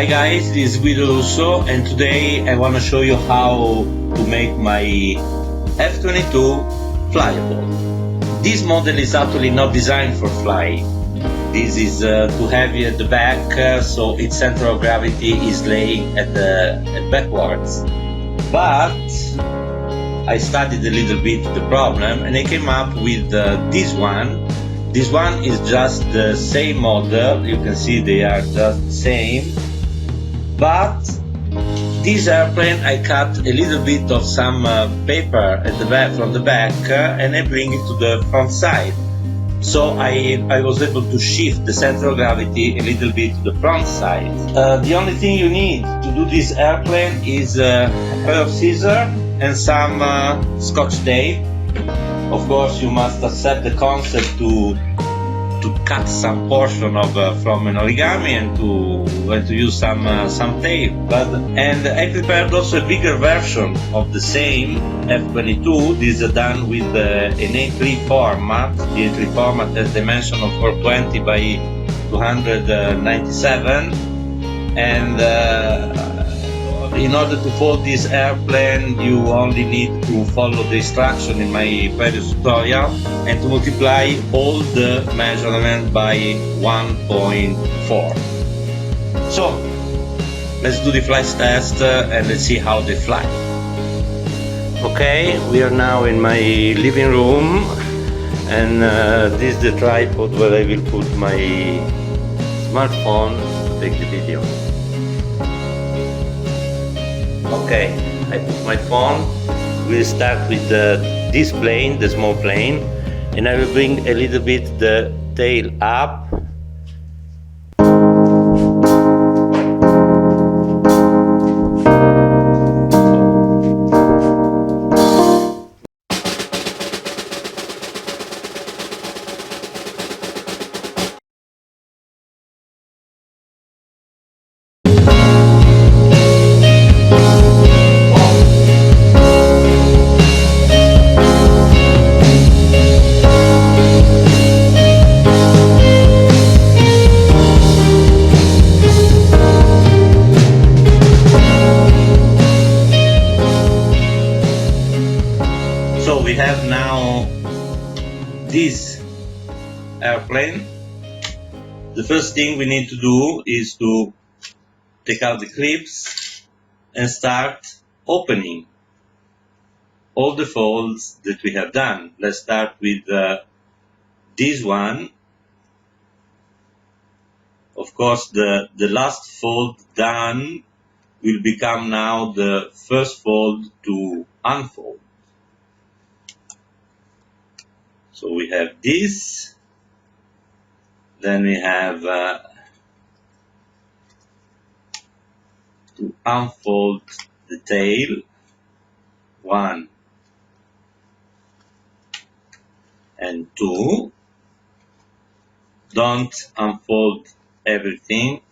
Hi guys, this is Guido Russo, and today I want to show you how to make my F-22 flyable. This model is actually not designed for flying. This is too heavy at the back, so its center of gravity is laying at backwards. But I studied a little bit the problem and I came up with this one. This one is just the same model. You can see they are just the same. But this airplane I cut a little bit of some paper at the back, from the back, and I bring it to the front side. So I was able to shift the center of gravity a little bit to the front side. The only thing you need to do this airplane is a pair of scissors and some scotch tape. Of course, you must accept the concept to cut some portion of from an origami and to use some tape. And I prepared also a bigger version of the same F-22. This is done with an A3 format. The A3 format has dimension of 420 by 297, and in order to fold this airplane, you only need to follow the instruction in my previous tutorial and to multiply all the measurement by 1.4. So, let's do the flight test and let's see how they fly. Okay, we are now in my living room, and this is the tripod where I will put my smartphone to take the video. Okay, I put my phone. We'll start with this plane, the small plane, and I will bring a little bit the tail up. So we have now this airplane. The first thing we need to do is to take out the clips and start opening all the folds that we have done. Let's start with this one. Of course, the last fold done will become now the first fold to unfold. So we have this, then we have to unfold the tail, 1 and 2. Don't unfold everything.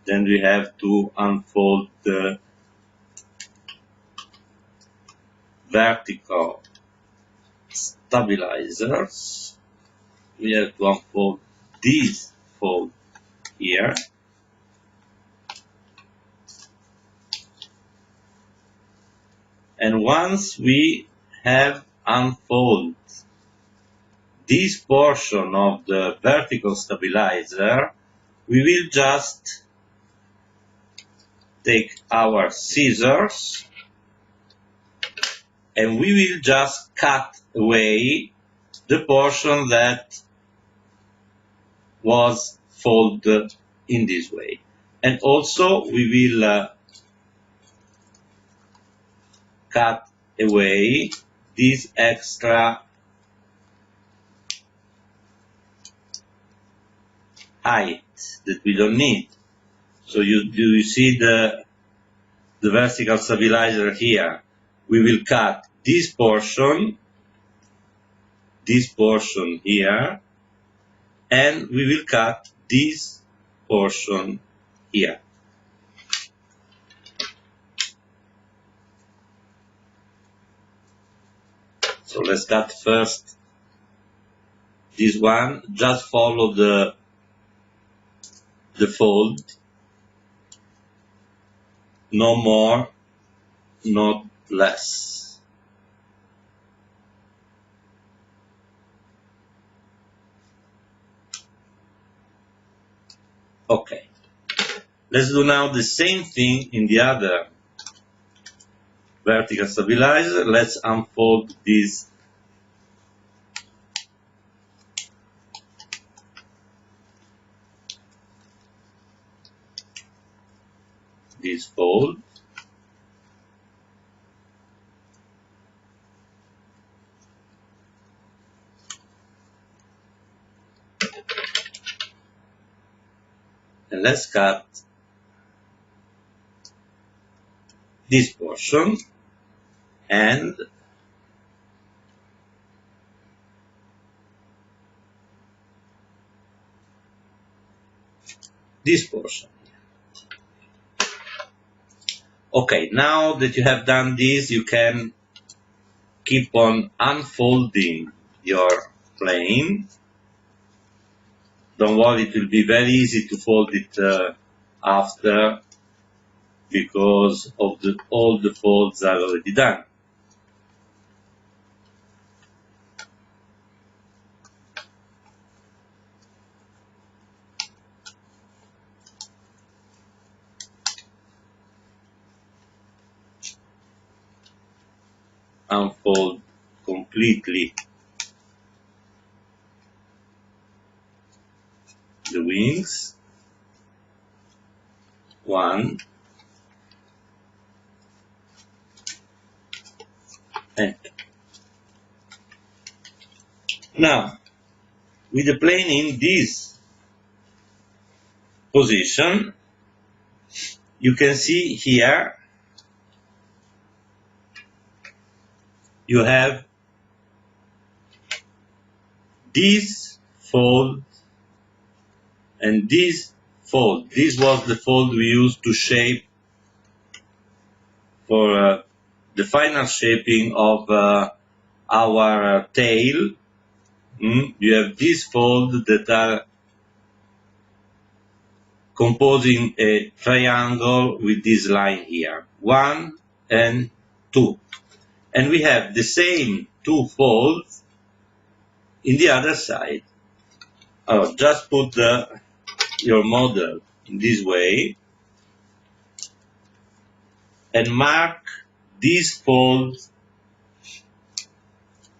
Then we have to unfold the vertical stabilizers. We have to unfold this fold here. And once we have unfolded this portion of the vertical stabilizer, we will just take our scissors and we will just cut away the portion that was folded in this way. And also we will cut away this extra height that we don't need. So you see the vertical stabilizer here. We will cut this portion here, and we will cut this portion here. So let's cut first this one. Just follow the the fold, no more, not less. Okay, let's do now the same thing in the other vertical stabilizer. Let's unfold this fold. And let's cut this portion and this portion. Okay, now that you have done this, you can keep on unfolding your plane. Don't worry, it will be very easy to fold it after, because of all the folds are already done. Unfold completely the wings. 1 and 2. Now, with the plane in this position, you can see here you have this fold and this fold. This was the fold we used to shape for the final shaping of our tail. You have this fold that are composing a triangle with this line here, 1 and 2. And we have the same 2 folds in the other side. Just put your model in this way and mark these folds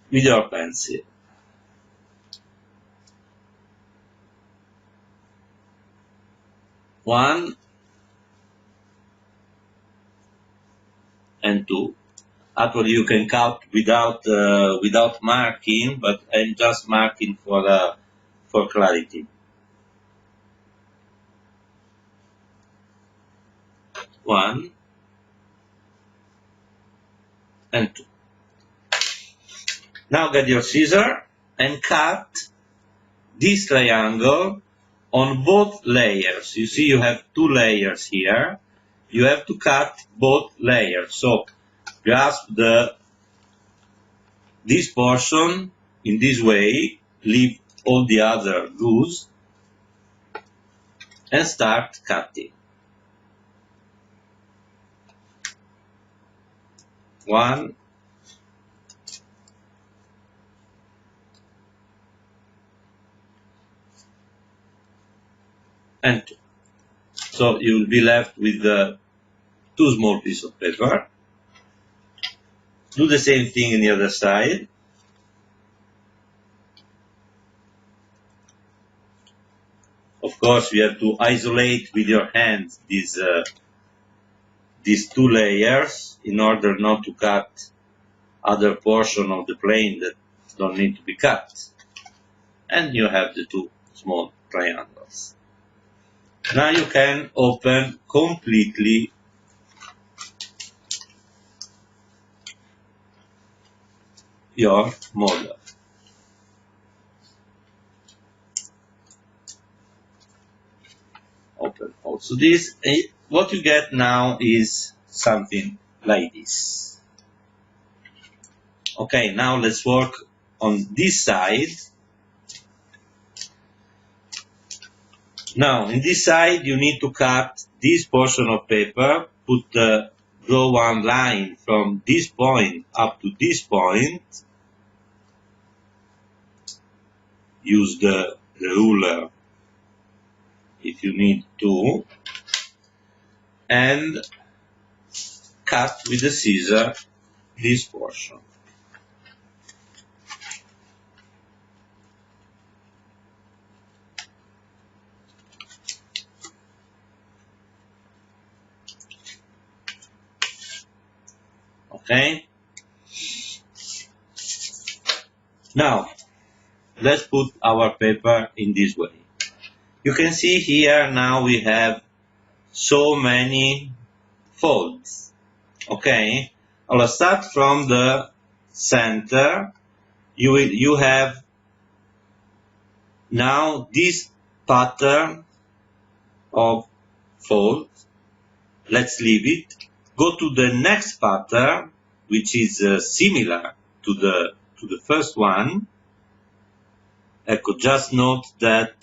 with your pencil. 1 and 2. Actually, you can count without marking, but I'm just marking for clarity. 1 and 2. Now get your scissor and cut this triangle on both layers. You see you have 2 layers here. You have to cut both layers. So grasp this portion in this way, leave all the other loose, and start cutting. 1 and 2. So you will be left with 2 small pieces of paper. Do the same thing in the other side. Of course, you have to isolate with your hands these 2 layers in order not to cut other portion of the plane that don't need to be cut. And you have the 2 small triangles. Now you can open completely your model. Open also this. What you get now is something like this. Okay, now let's work on this side. Now, in this side, you need to cut this portion of paper, draw one line from this point up to this point, use the ruler if you need to, and cut with the scissor this portion. Okay? Now, let's put our paper in this way. You can see here now we have so many folds. Okay? I'll start from the center. You have now this pattern of fold. Let's leave it. Go to the next pattern, which is similar to the first one. Just note that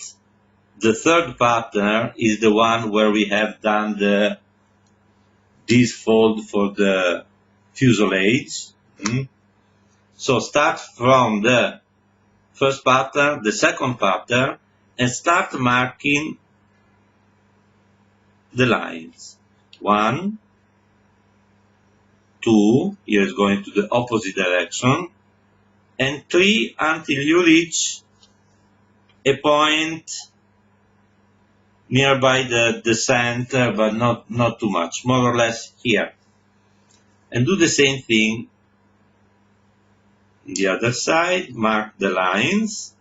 the third pattern is the one where we have done this fold for the fuselage. So start from the first pattern, the second pattern, and start marking the lines. 1, 2, here is going to the opposite direction, and 3 until you reach a point nearby the center, but not too much, more or less here. And do the same thing on the other side, mark the lines.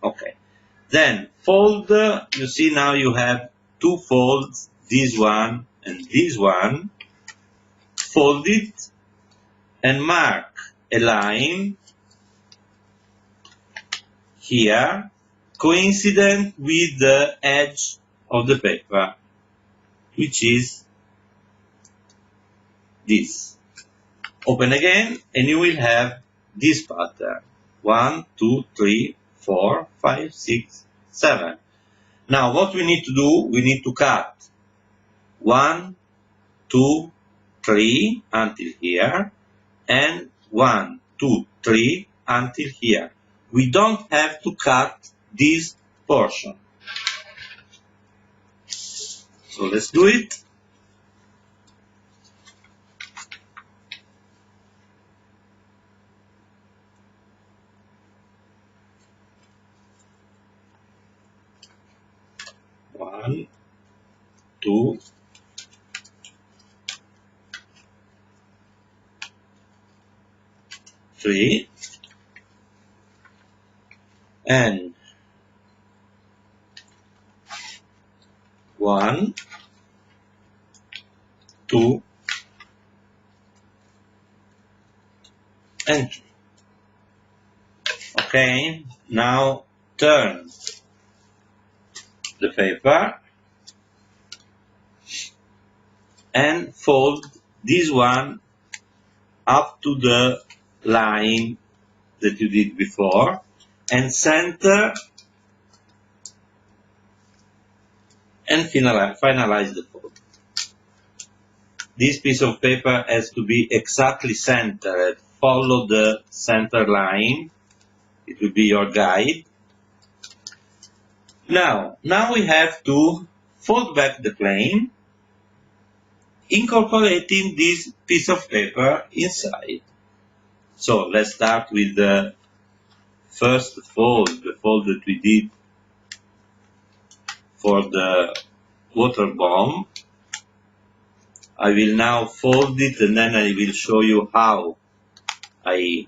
Okay. Then fold, you see now you have two folds, this one and this one. Fold it and mark a line here coincident with the edge of the paper, which is this. Open again and you will have this pattern. 1, 2, 3, 4, 5, 6, 7. Now what we need to do, we need to cut 1, 2, 3 until here, and 1, 2, 3 until here. We don't have to cut this portion. So let's do it. One, 2, 3, and 1, 2, and 3. Okay, now turn the paper and fold this one up to the line that you did before and center and finalize the fold. This piece of paper has to be exactly centered. Follow the center line. It will be your guide. Now we have to fold back the plane, incorporating this piece of paper inside. So let's start with the first fold, the fold that we did for the waterbomb. I will now fold it and then I will show you how I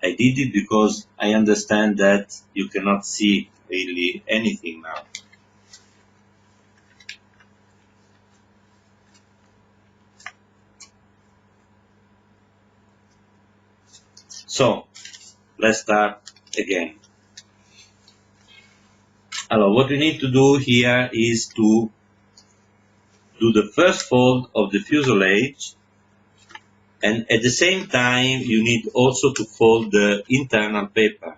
did it, because I understand that you cannot see really anything now. So let's start again. What we need to do here is to do the first fold of the fuselage, and at the same time you need also to fold the internal paper.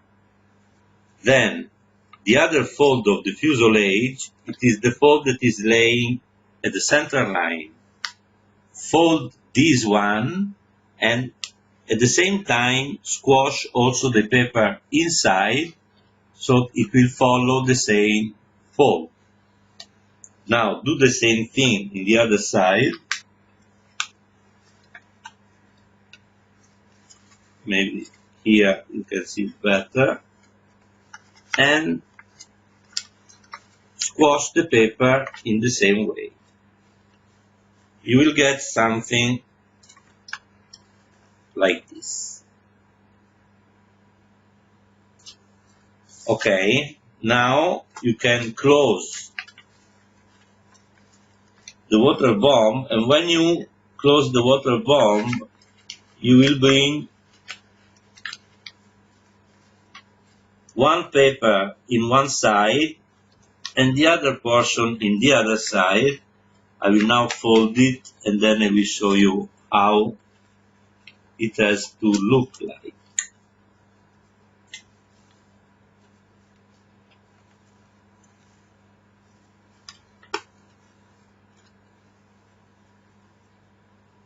Then the other fold of the fuselage, it is the fold that is laying at the center line. Fold this one and at the same time squash also the paper inside so it will follow the same fold. Now do the same thing in the other side. Maybe here you can see it better. And squash the paper in the same way. You will get something like this. Okay, now you can close the water bomb, and when you close the water bomb, you will bring one paper in one side and the other portion in the other side. I will now fold it and then I will show you how it has to look like.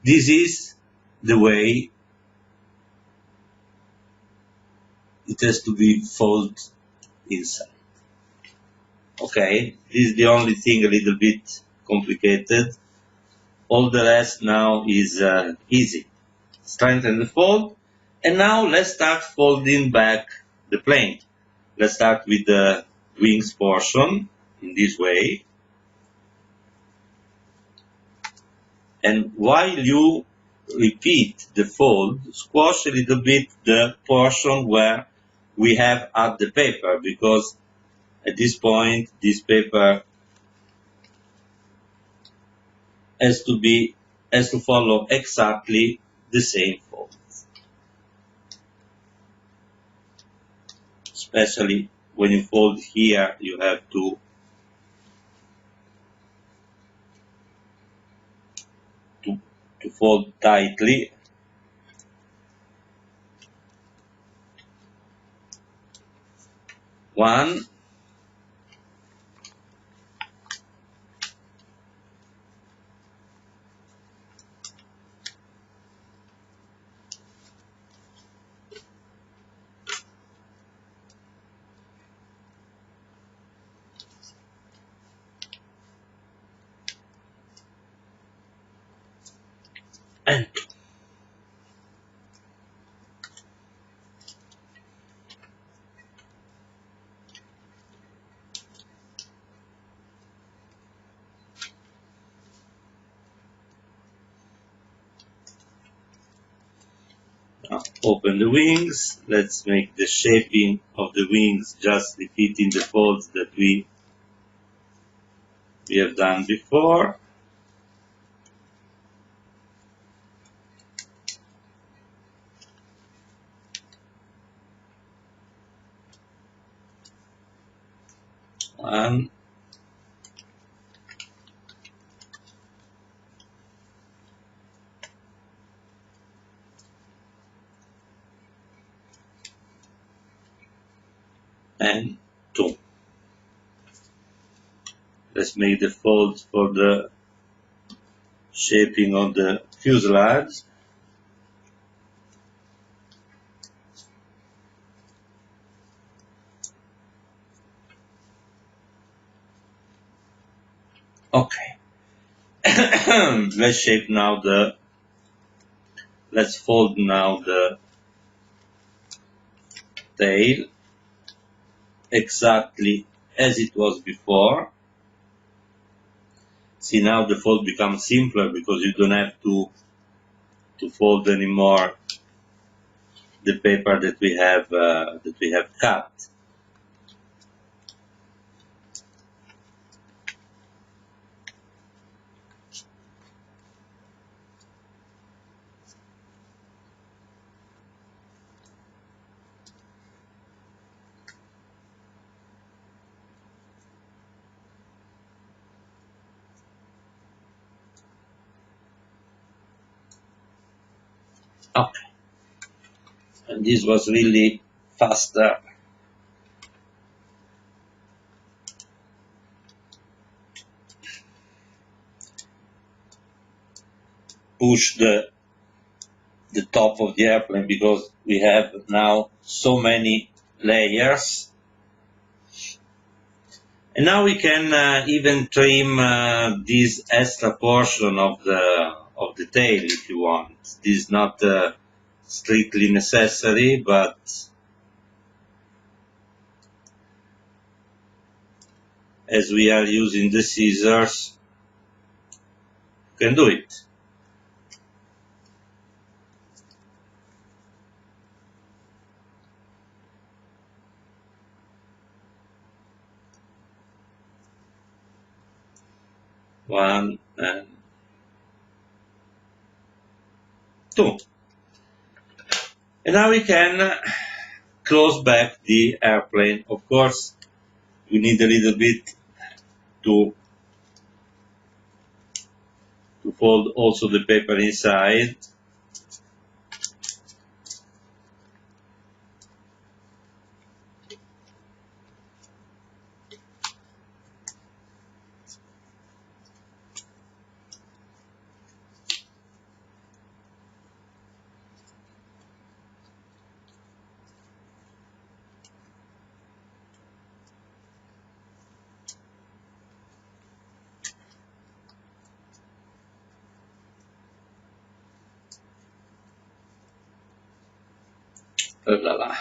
This is the way it has to be folded inside. Okay, this is the only thing a little bit complicated. All the rest now is easy. Strengthen the fold. And now let's start folding back the plane. Let's start with the wings portion in this way. And while you repeat the fold, squash a little bit the portion where we have add the paper, because at this point this paper has to follow exactly the same fold. Especially when you fold here, you have to fold tightly. One, and two. Now open the wings. Let's make the shaping of the wings just repeating the folds that we have done before. One, and two. Let's make the folds for the shaping of the fuselage. Okay. Let's fold now the tail exactly as it was before. See, now the fold becomes simpler because you don't have to fold anymore the paper that we have cut. Okay. And this was really faster push the top of the airplane because we have now so many layers. And now we can even trim this extra portion of the tail if you want. This is not strictly necessary, but as we are using the scissors, you can do it. One and two. And now we can close back the airplane. Of course, we need a little bit to fold also the paper inside. La la.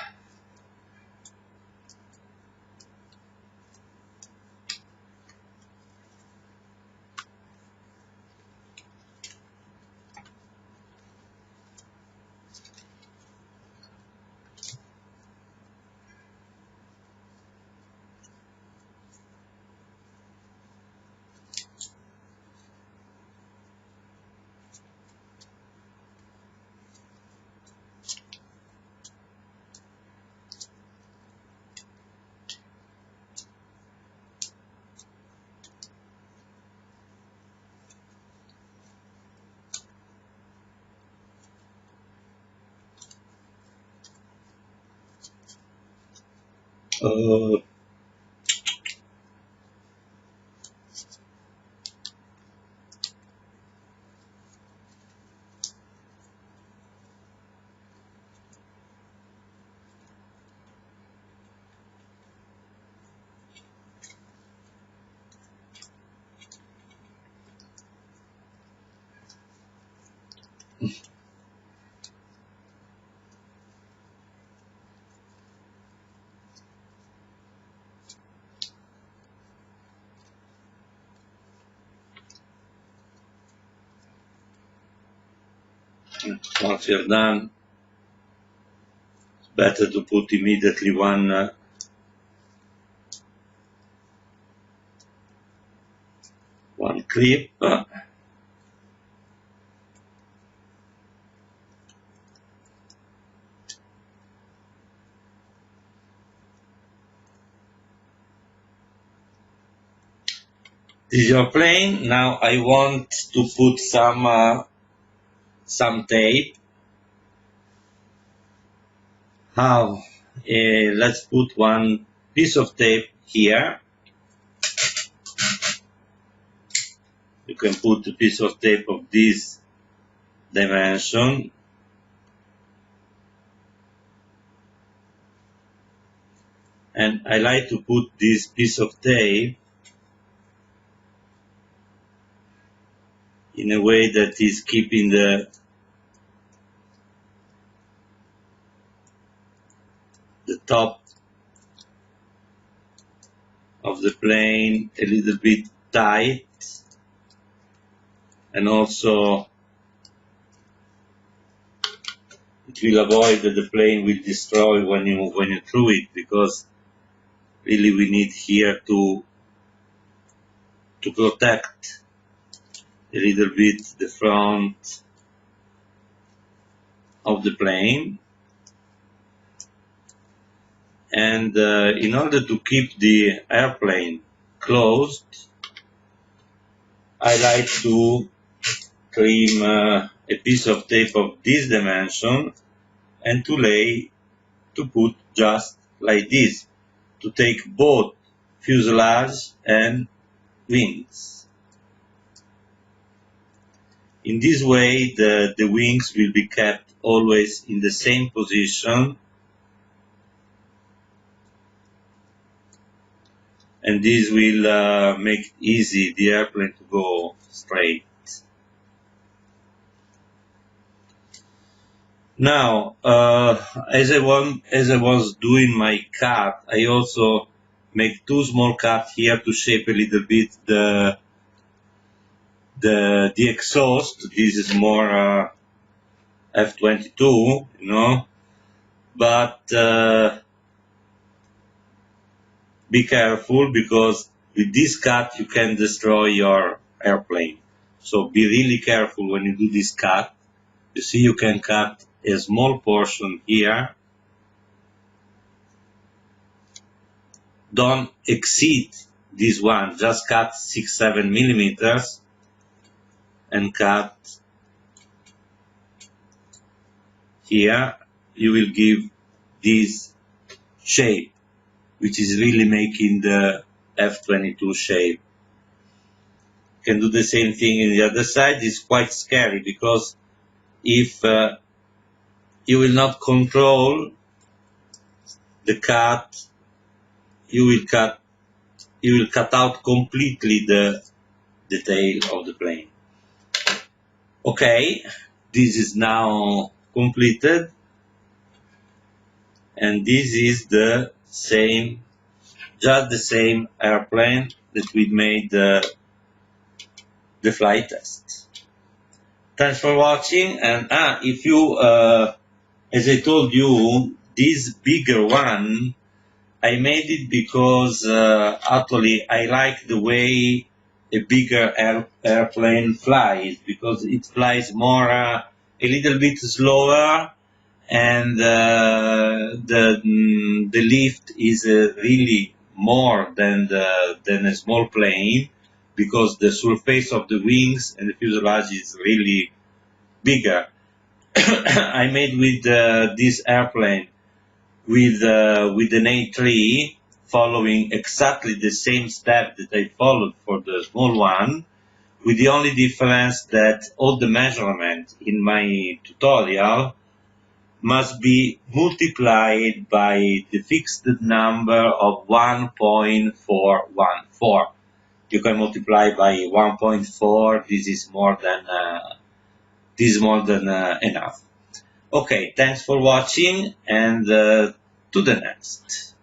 Once you're done, it's better to put immediately one clip. This is your plane. Now I want to put some tape. How? Let's put one piece of tape here. You can put a piece of tape of this dimension. And I like to put this piece of tape in a way that is keeping the top of the plane a little bit tight, and also it will avoid that the plane will destroy when you throw it, because really we need here to protect a little bit the front of the plane. And in order to keep the airplane closed, I like to trim a piece of tape of this dimension and to put just like this, to take both fuselage and wings. In this way, the wings will be kept always in the same position, and this will make easy the airplane to go straight. Now, as I was doing my cut, I also make two small cuts here to shape a little bit the exhaust. This is more F-22, but be careful, because with this cut you can destroy your airplane. So be really careful when you do this cut. You see, you can cut a small portion here. Don't exceed this one, just cut 6-7 millimeters and cut here. You will give this shape, which is really making the F-22 shape. You can do the same thing in the other side. It's quite scary, because if you will not control the cut, you will cut out completely the tail of the plane. Okay, this is now completed, and this is the same, just the same airplane that we made the flight test. Thanks for watching, and if you, as I told you, this bigger one, I made it because actually I like the way a bigger airplane flies, because it flies more, a little bit slower, and the lift is really more than a small plane, because the surface of the wings and the fuselage is really bigger. I made with this airplane with an A3, following exactly the same step that I followed for the small one, with the only difference that all the measurement in my tutorial must be multiplied by the fixed number of 1.414. You can multiply by 1.4. This is more than enough. Okay, thanks for watching, and to the next.